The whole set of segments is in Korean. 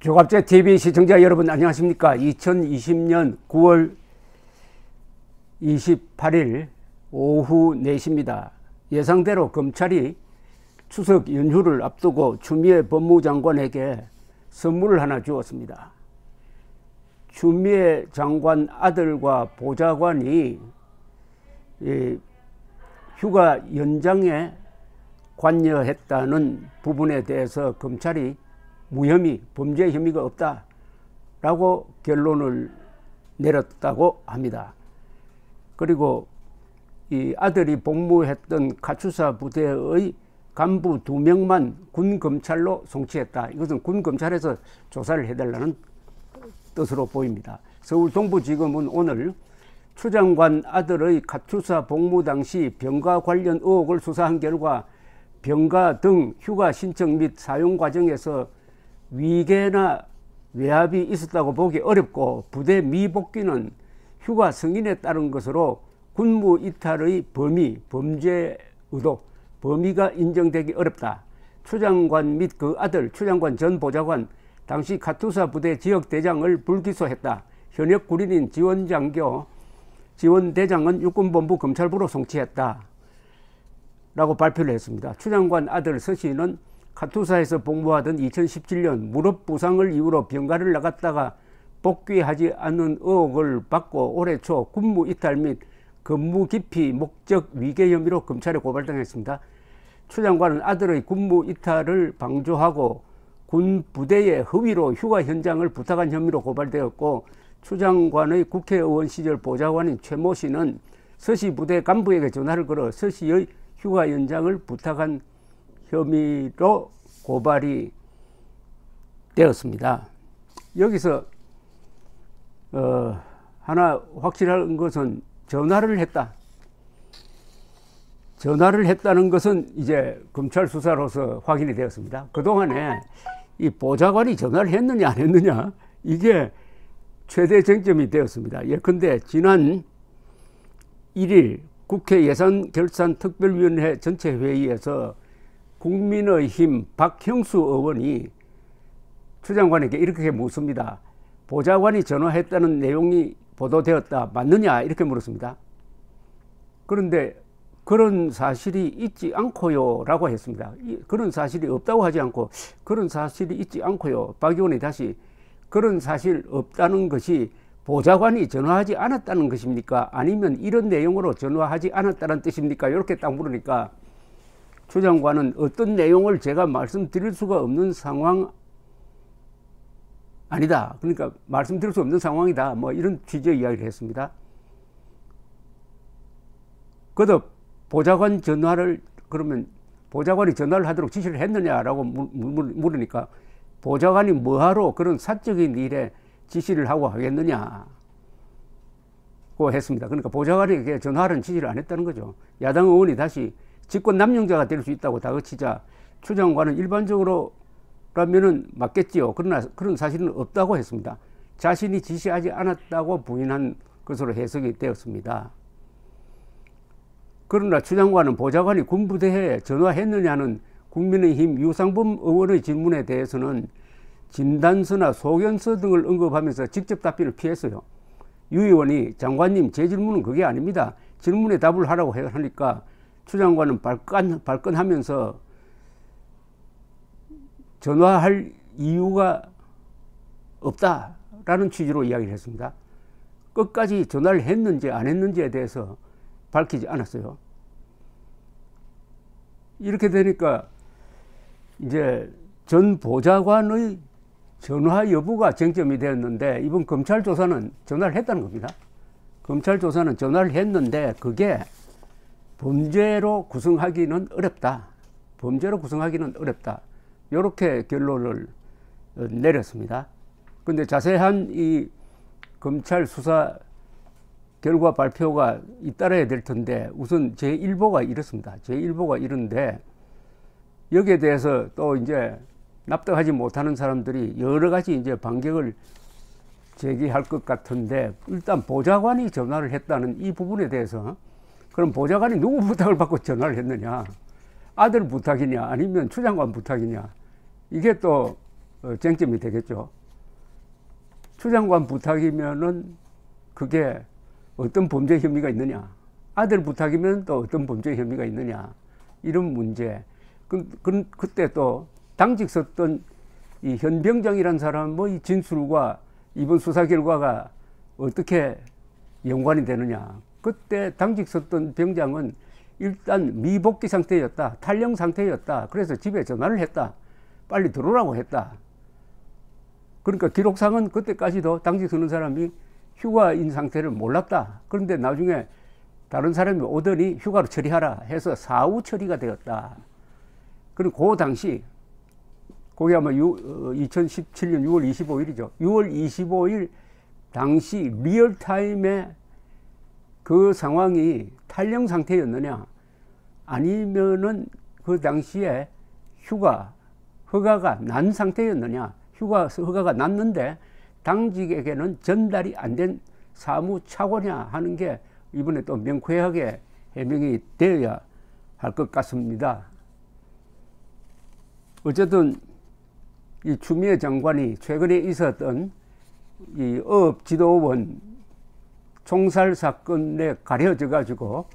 교갑제 TV 시청자 여러분 안녕하십니까. 2020년 9월 28일 오후 4시입니다. 예상대로 검찰이 추석 연휴를 앞두고 추미애 법무장관에게 선물을 하나 주었습니다. 추미애 장관 아들과 보좌관이 휴가 연장에 관여했다는 부분에 대해서 검찰이 무혐의, 범죄 혐의가 없다라고 결론을 내렸다고 합니다. 그리고 이 아들이 복무했던 가추사 부대의 간부 2명만 군검찰로 송치했다. 이것은 군검찰에서 조사를 해달라는 뜻으로 보입니다. 서울 동부지검은 오늘 추 장관 아들의 가추사 복무 당시 병가 관련 의혹을 수사한 결과 병가 등 휴가 신청 및 사용 과정에서 위계나 외압이 있었다고 보기 어렵고 부대 미복귀는 휴가 승인에 따른 것으로 군무 이탈의 범의, 범죄 의도, 범위가 인정되기 어렵다. 추 장관 및 그 아들 추 장관 전 보좌관 당시 가투사 부대 지역대장을 불기소했다. 현역 군인인 지원대장은 육군본부 검찰부로 송치했다 라고 발표를 했습니다. 추 장관 아들 서 씨는 가투사에서 복무하던 2017년 무릎 부상을 이유로 병가를 나갔다가 복귀하지 않는 의혹을 받고 올해 초 군무 이탈 및 근무 기피 목적 위계 혐의로 검찰에 고발당했습니다. 추 장관은 아들의 군무 이탈을 방조하고 군 부대의 허위로 휴가 현장을 부탁한 혐의로 고발되었고, 추 장관의 국회의원 시절 보좌관인 최모 씨는 서 씨 부대 간부에게 전화를 걸어 서 씨의 휴가 연장을 부탁한 혐의로 고발이 되었습니다. 여기서 하나 확실한 것은 전화를 했다. 전화를 했다는 것은 이제 검찰 수사로서 확인이 되었습니다. 그동안에 이 보좌관이 전화를 했느냐 안 했느냐 이게 최대 쟁점이 되었습니다. 예컨대 지난 1일 국회 예산결산특별위원회 전체 회의에서 국민의힘 박형수 의원이 추 장관에게 이렇게 묻습니다. 보좌관이 전화했다는 내용이 보도되었다. 맞느냐? 이렇게 물었습니다. 그런데 그런 사실이 있지 않고요 라고 했습니다. 그런 사실이 없다고 하지 않고 그런 사실이 있지 않고요. 박 의원이 다시 그런 사실 없다는 것이 보좌관이 전화하지 않았다는 것입니까? 아니면 이런 내용으로 전화하지 않았다는 뜻입니까? 이렇게 딱 물으니까 추 장관은 어떤 내용을 제가 말씀드릴 수가 없는 상황 아니다. 그러니까 말씀드릴 수 없는 상황이다. 뭐 이런 취지의 이야기를 했습니다. 거듭 보좌관 전화를 그러면 보좌관이 전화를 하도록 지시를 했느냐라고 물으니까 보좌관이 뭐하러 그런 사적인 일에 지시를 하고 하겠느냐고 했습니다. 그러니까 보좌관에게 전화하라는 지시를 안 했다는 거죠. 야당 의원이 다시 직권 남용자가 될 수 있다고 다그치자 추 장관은 일반적으로라면은 맞겠지요. 그러나 그런 사실은 없다고 했습니다. 자신이 지시하지 않았다고 부인한 것으로 해석이 되었습니다. 그러나 추 장관은 보좌관이 군부대에 전화했느냐는 국민의힘 유상범 의원의 질문에 대해서는 진단서나 소견서 등을 언급하면서 직접 답변을 피했어요. 유 의원이 장관님 제 질문은 그게 아닙니다. 질문에 답을 하라고 하니까 추 장관은 발끈하면서 전화할 이유가 없다라는 취지로 이야기를 했습니다. 끝까지 전화를 했는지 안 했는지에 대해서 밝히지 않았어요. 이렇게 되니까 이제 전 보좌관의 전화 여부가 쟁점이 되었는데 이번 검찰 조사는 전화를 했다는 겁니다. 검찰 조사는 전화를 했는데 그게 범죄로 구성하기는 어렵다. 범죄로 구성하기는 어렵다. 이렇게 결론을 내렸습니다. 그런데 자세한 이 검찰 수사 결과 발표가 잇따라야 될 텐데 우선 제1보가 이렇습니다. 제1보가 이런데 여기에 대해서 또 이제 납득하지 못하는 사람들이 여러 가지 이제 반격을 제기할 것 같은데 일단 보좌관이 전화를 했다는 이 부분에 대해서 그럼 보좌관이 누구 부탁을 받고 전화를 했느냐? 아들 부탁이냐? 아니면 추 장관 부탁이냐? 이게 또 쟁점이 되겠죠. 추 장관 부탁이면은 그게 어떤 범죄 혐의가 있느냐, 아들 부탁이면 또 어떤 범죄 혐의가 있느냐, 이런 문제. 그때 또 당직 썼던 이 현 병장이라는 사람 뭐 이 진술과 이번 수사 결과가 어떻게 연관이 되느냐. 그때 당직 썼던 병장은 일단 미복귀 상태였다, 탈영 상태였다. 그래서 집에 전화를 했다, 빨리 들어오라고 했다. 그러니까 기록상은 그때까지도 당직 서는 사람이 휴가인 상태를 몰랐다. 그런데 나중에 다른 사람이 오더니 휴가로 처리하라 해서 사후 처리가 되었다. 그리고 그 당시, 그게 아마 2017년 6월 25일이죠. 6월 25일 당시 리얼타임에 그 상황이 탈영 상태였느냐, 아니면은 그 당시에 휴가 허가가 난 상태였느냐. 휴가 허가가 났는데 당직에게는 전달이 안 된 사무 착오냐 하는 게 이번에 또 명쾌하게 해명이 되어야 할 것 같습니다. 어쨌든 이 추미애 장관이 최근에 있었던 이 어업지도원 총살 사건에 가려져 가지고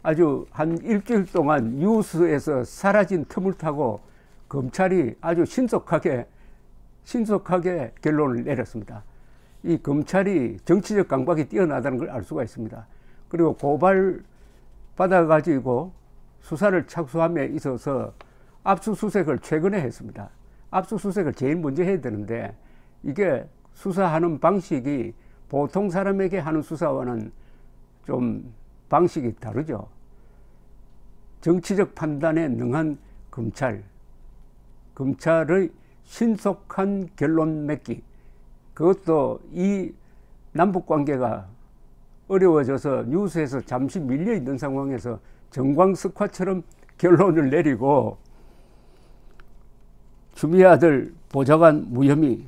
아주 한 일주일 동안 뉴스에서 사라진 틈을 타고 검찰이 아주 신속하게 결론을 내렸습니다. 이 검찰이 정치적 강박이 뛰어나다는 걸 알 수가 있습니다. 그리고 고발 받아가지고 수사를 착수함에 있어서 압수수색을 최근에 했습니다. 압수수색을 제일 먼저 해야 되는데 이게 수사하는 방식이 보통 사람에게 하는 수사와는 좀 방식이 다르죠. 정치적 판단에 능한 검찰의 신속한 결론 맺기, 그것도 이 남북관계가 어려워져서 뉴스에서 잠시 밀려있는 상황에서 정광석화처럼 결론을 내리고 추미애 아들 보좌관 무혐의,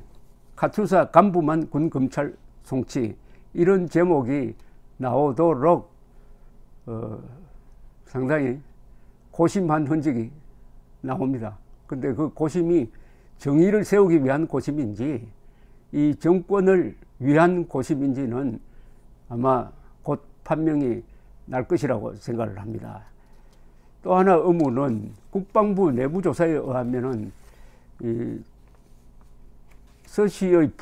카투사 간부만 군 검찰 송치, 이런 제목이 나오도록 상당히 고심한 흔적이 나옵니다. 근데 그 고심이 정의를 세우기 위한 고심인지 이 정권을 위한 고심인지는 아마 곧 판명이 날 것이라고 생각을 합니다. 또 하나 의문은 국방부 내부조사에 의하면은 이 서씨의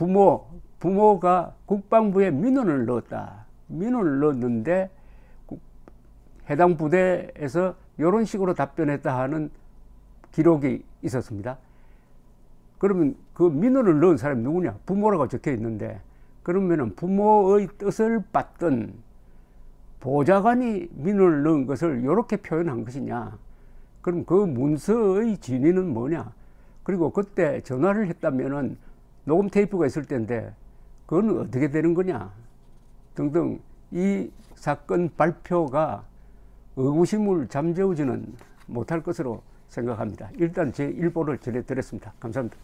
부모가 국방부에 민원을 넣었다. 민원을 넣었는데 해당 부대에서 이런 식으로 답변했다 하는 기록이 있었습니다. 그러면 그 민원을 넣은 사람이 누구냐? 부모라고 적혀 있는데, 그러면은 부모의 뜻을 받던 보좌관이 민원을 넣은 것을 이렇게 표현한 것이냐? 그럼 그 문서의 진위는 뭐냐? 그리고 그때 전화를 했다면은 녹음 테이프가 있을 텐데 그건 어떻게 되는 거냐? 등등 이 사건 발표가 의구심을 잠재우지는 못할 것으로 생각합니다. 일단 제 1보를 전해드렸습니다. 감사합니다.